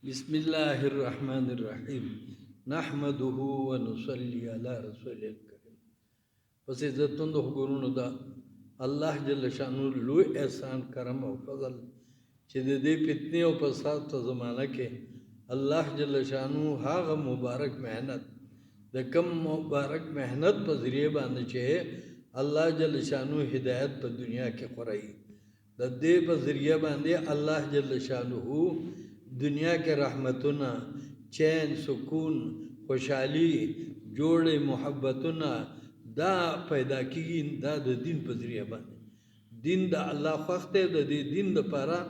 بسم الله الرحمن الرحیم نحمده ونصلي على رسول الكريم. پس عزتون د حضورونو دا الله جل شانو لوی احسان کرم او فضل چې د دې فتنې او فساد په زمانہ کې الله جل شانو هغه مبارک مهنت د کم مبارک مهنت په ذریعہ باندې چې الله جل شانو هدایت په دنیا کې خورای د دې په ذریعہ باندې الله جل شانو دنیا کے رحمتنا چین سکون خوشحالی جوڑ محبتنا دا پیدا کی دا د دین په ذریعہ باندې دین دا الله خوښ دی د دې دین د پاره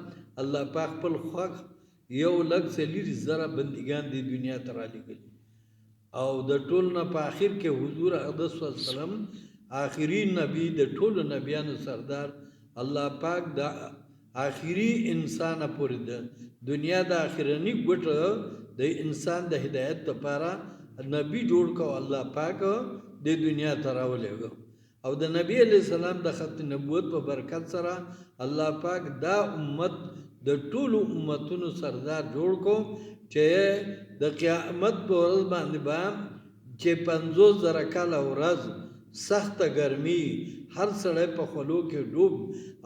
الله پاک خپل خوښ یو لږ سلیر زره بندگان دی دنیا ته را لېږلي او د ټول نه په آخر کې حضور اقدس صلی الله علیه وسلم آخري نبی د ټولو نبیانو سردار الله پاک دا آخری انسان پورې ده دنیا د آخرنی ګټه د انسان د هدایت لپاره نبی جوړ کو الله پاک د دنیا ته راولېږه او د نبی علی السلام د ختم نبوت په برکت سره الله پاک دا امت د ټولو امتونو سردار جوړ کو چې د قیامت په ورځ باندې چې 50,000 کاله ورځ سخت ګرمي هر سړی په خلو کې ډوب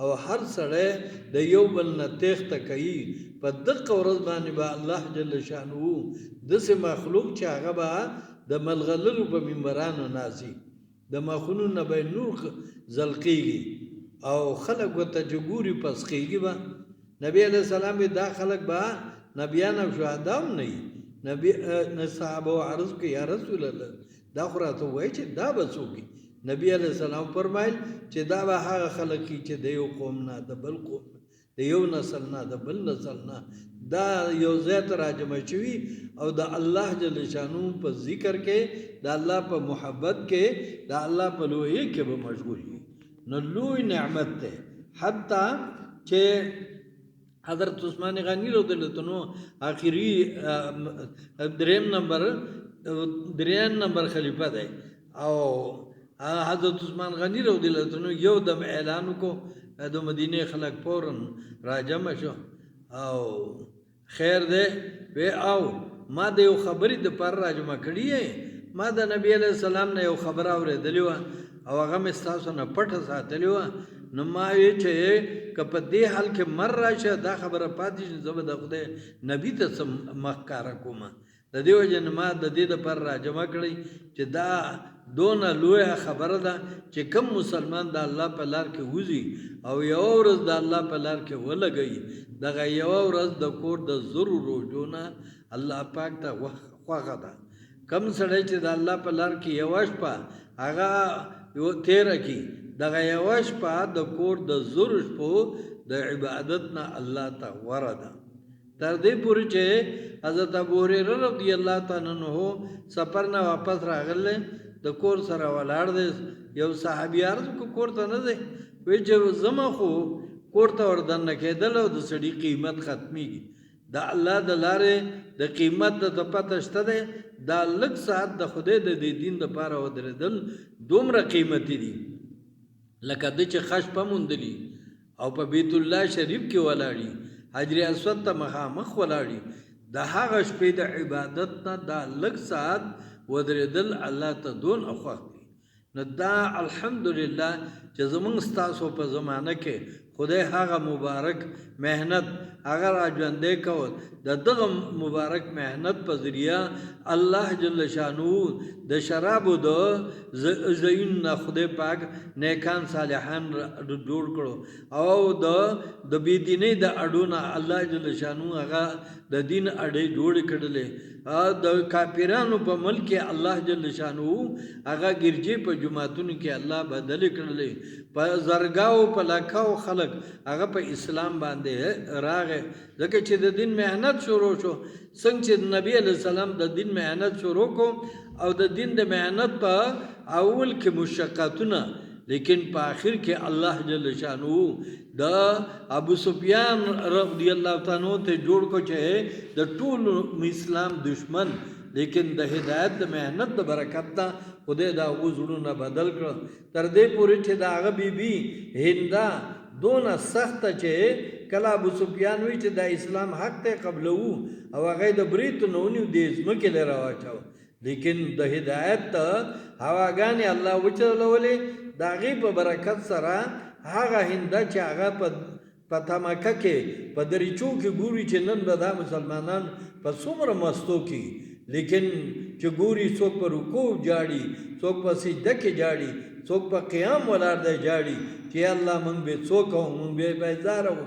او هر سړی د یو بل نه تېښته کوي په دغه ورځ باندې به الله جل شانو داسې مخلوق چې هغه به د ملغلرو په منبرانو ناځي د مخونو نه به نور زلقېږي او خلک ورته چې ګوري پسخېږي به نبی علیه السلام دا خلک به نبیان او شهدا هم نه وي نبی صحابه عرض کوي یا رسول الله دا خو راته وایي چې دا به څوک نبی علیہ السلام فرمایل چې دا به هغه خلک چې د یو قوم نه د بل قوم د یو نسل نه د بل نسل نه دا یو ځای ته راجمع شوي او د الله جل شانو په ذکر کې د الله په محبت کې د الله په لوی کې به مشغول وي نو لوی نعمت ده حتی چې حضرت عثمان غنی رضی الله عنه آخري دریم نمبر خلیفہ ده او حضرت عثمان غنی رضی الله عنه یو دم اعلان کو د مدینه خلک فورن راجم شو او خیر ده و او ما د یو خبرې د پر راجم کړی ما د نبی علیہ السلام نه یو خبر اورېدلی و او هغه مې ستاسو نه پټه ساتلی و نو ما وی چې که په دې حال کې مر راشه دا خبره پاتې شي زه به د خدای نبی ته مخ کاره کوم د دې وجه نه ما د دې دپاره راجمع کړی چې دا دونه لویه خبره ده چې کم مسلمان د الله په لار کې وځي او یو ورځ د الله په لار کې ولګوي دغه یو ورځ د کور د زرو روزو نه الله پاک ته خوښه ده کم سړی چې د الله په لار کې یوه شپه هغه تېره کړي دغه یوه شپه د کور د زرو شپو د عبادت نه الله ته غوره ده تر دې پورې چې حضرت ابو هريره رضی الله تعالی عنہ سفر نه واپس راغله د کور سره ولاړ دی یو صحابي عرض کو کور ته نه دی وی چې زما خو کور ته وردن کېدل او د سړي قیمت ختميږي دا الله د لارې د قیمت د پته شته دی دا لږ ساعت د خدای د دین د پاره ودرېدل دومره قیمتي دي لکه د چې خش پموندلی او په بیت الله شریف کې ولاړی حجر اسود ته مخامخ ولاړی د هغه شپې د عبادت نه دا لږ ساعت ودرېدل الله ته دون خوښ دی نو دا الحمدلله چې زمونږ ستاسو په زمانه کې خدای هغه مبارک مهنت هغه را ژوندی کول د دغه مبارک مهنت په ذریعه الله جل شانو د شرابو د زین نه خدای پاک نیکان صالحان جوړ کړو او د بېدینۍ د اډونه الله جل شانو هغه د دین اډې جوړ کړلې د کافرانو په ملک الله جل شانو هغه ګرځي په جماعتونو کې الله بدل کړلې په زرګاو په لاکاو خلک هغه په اسلام باندې راغې ځکه چې د دین مهنت شروع شو څنګه چې نبی علیہ السلام د دین مهنت شروع کو او د دین د مهنت په اول کې مشقتونه لیکن په آخر کې الله جل شانو د ابو سفیان رضی الله تعالی عنہ ته جوړ کو چې د ټول اسلام دشمن لیکن د هدایت د مهنت د برکت ته خدای دا وزړونه بدل کړ تر دې پورې چې دا هغه بیبي هندا دونه سخت چې کله ابو سفیان وی چې دا اسلام حق ته قبلو او هغه د بریت نو نیو دې زمکه لرا واچو لیکن د هدایت هواګانی الله وچلولې دا غي په برکت سره هغه هنده چې هغه په تمکه کې په دریچو کې ګوري چې نن به دا مسلمانان په څومره مستو کې لیکن چې ګوري څوک په رکوع جاړي څوک په سجده کې جاړي څوک په قیام ولاړ دی جاړي چې الله مونږ به څوک او مونږ به بیزار او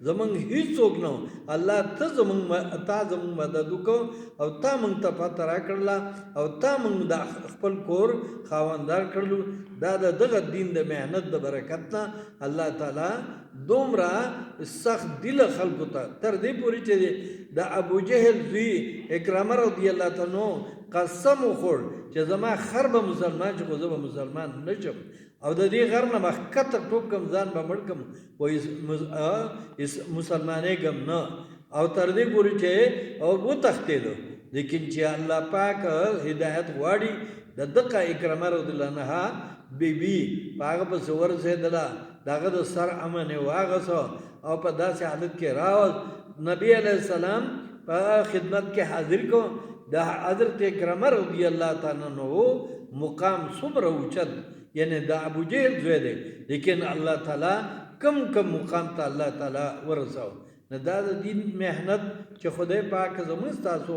زمونږ هیڅ څوک نه الله ته زمونږ مدد وکړو او تا مونږ ته پته راکړله او تا مونږ د خپل کور خاوندار کړلو دا دغه دین د مهنت د برکت نه الله تعالی دومره سخت دل خلکو ته تر دې پورې چې د ابو جهل زوی اکرامه رضی الله تعالی قسم وخور چې زما خر به مسلمان چې خو زه به مسلمان نشم او د دې غر نه مخکته ټوپ کم ځان به مړ کم وایي مسلمانې کم نه او تر دې پورې چې او وتښتېدو لیکن چې الله پاک هدایت غواړي د دقه اکرامه رضی الله عنها بیبي په هغه پسې ورسېدله د هغه د سر امن یې واغسو او په داسې حالت کې راوست نبی علیه السلام په خدمت کې حاضر کو د حضرت اکرمه رضی الله تعالی عنہ مقام څومره اوچت یعنی د ابو جهل زوی دی لیکن الله تعالی کم مقام ته الله تعالی ورساو نه دا د دین مهنت چې خدای پاک زموږ تاسو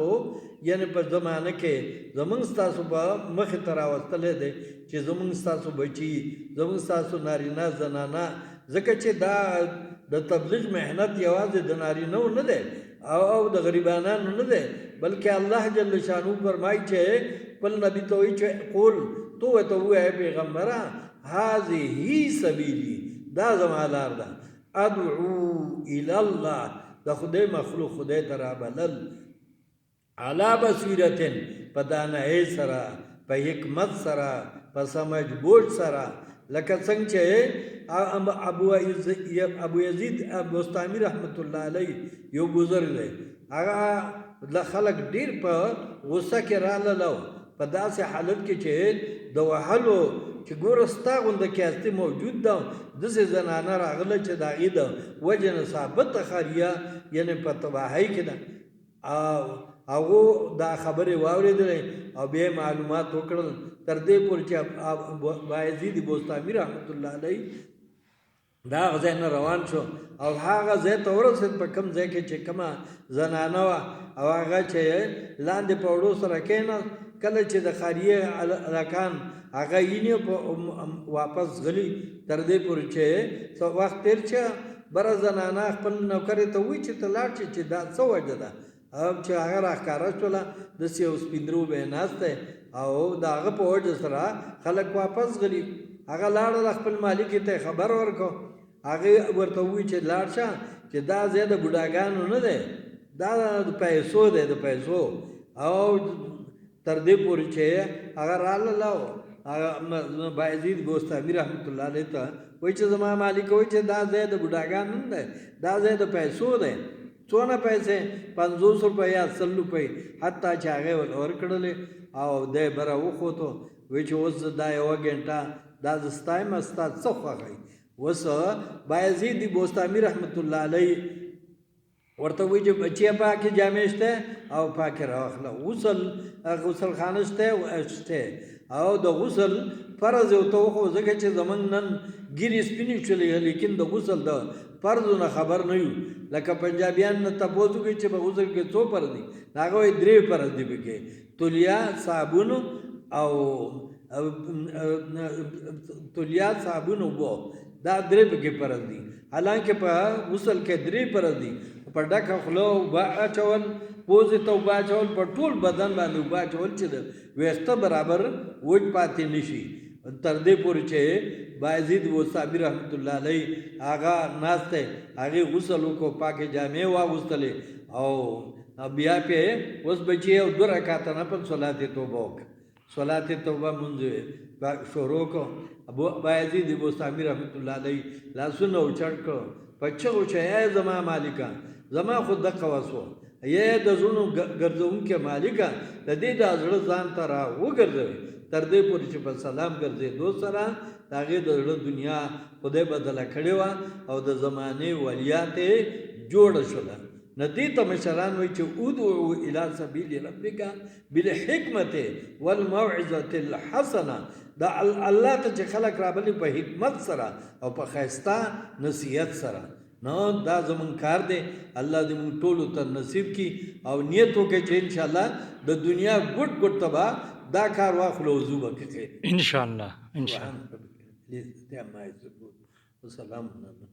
یعنی په زمانه کې زموږ تاسو په مخ ته راوستلې دی چې زموږ تاسو بچي زموږ تاسو نارینه زنانه ځکه چې دا د تبلیغ مهنت یوازې د نارینه نه دی او د غریبانو نه دی بلکې الله جل شانو فرمایي چې بل نبی ته وایي چې قول تو وای پیغمبره هذه سبیلی دا زما لار ده ادعو الی الله د خدای مخلوق خدای ته رابلل علی بصیرتن په دانایۍ سره په حکمت سره په سمجھ بوج سره لکه څنګه چې ابو یزید بستامی رحمت الله علیه یو بزرګ دی هغه د خلک ډیر په غوسه کې رااله په داسې حالت کې چې د وهلو چې ګورستا غونډه کې استه موجود ده دسه زنانه راغله چې داغې ده وجه ثابت خاریه یعنی په تباہی کې ده او دا خبره واورېدلې او به معلومات وکړل تر دې پورې چې بایزید بوستامی رحمت الله علیه دا ځای نه روان شو او هغه ځای ته ورسېد په کوم ځای کې چې کومه زنانه وه او هغه چې لاندې په وړو سره کېناست کله چې د خاریه هلکان هغه یې واپس غلی تر دې پورې چې څه وخت تېر شه بره زنانه خپل نوکرې ته وایي چې ته لاړ شې چې دا څه وجه ده او چې هغه راښکاره شوله داسې یو سپین رو به یې ناست دی او د هغه په وجه سره خلک واپس غلي هغه لاړل خپل مالک ته خبر ورکړو هغه ورته وایي چې لاړ شه چې دا ځای د بوډاګانو نه دی دا د پیسو دی د پیسو او تر دې پورې چې هغه راغله هغه بایزید بوستامی رحمت الله علیه ته وایي چې زما مالک وایي چې دا ځای د بوډاګانو نه دی دا ځای د پیسو دی څونه پیسې 50 روپۍ 100 روپۍ حتی چې هغه ورکړلې او دی بره وخوتو وایي چې اوس دا یوه ګنټه دا زه ستایم ستا څه خوښوي اوس بایزید بوستامی رحمت الله علیه ورته وایي چې بچیه پاکې جامې شته او پاکې راواخله غسل خانه شته او د غسل فرض یو ته وخو ځکه چې زمونږ نن ګیرې سپینې شولې لیکن د غسل د فرضو نه خبر نه یو لکه پنجابیان نه تپوس وکړي چې په غسل کې څو فرض دي هغه وایي 3 فرض دي پکې تولیا صابون او تولیا صابون اوبه دا 3 پکې فرض دي حالانکه په غسل کې 3 فرض دي په ډکه خوله اوبه اچول پوزې ته اوبه اچول په ټول بدن باندې اوبه اچول چې د ویښته برابر وچ پاتې نشي تر دې پورې چې بایزید بوستامی رحمت الله علیه هغه ناست دی هغې غسل وکړو پاکې جامې واغوستلې او بیا پې اوس بچي یو 2 رکعته نفل صلات توبه وکړه صلات توبه مونځ شروع کړو بایزید بوستامی رحمت الله علیه لاسونه اوچت کړو په چغو چې ای زما مالکه زما خو دقه وسو ای د زړونو ګرځونکې مالکه د دې د زړه ځان ته را وګرځوي تر دې پورې چې په سلام ګرځېدو سره د هغې د زړه دنیا خدای بدله کړې وه او د زمانې ولیات یې جوړه شوله. نو دې ته مشران وایي چې ادعو الی سبیل ربک بالحکمت والموعظة الحسنه. دا الله ته چې خلک رابلي په حکمت سره او په ښایسته نصیحت سره. نو دا زمون کار دی. الله دې مونږ ټولو ته نصیب کړي او نیت وکړي چې انشاءالله د دنیا ګوټ ګوټ ته به دا کار واخلو او ځو به کې ان شاء الله ان شاء الله. وسلام علیکم.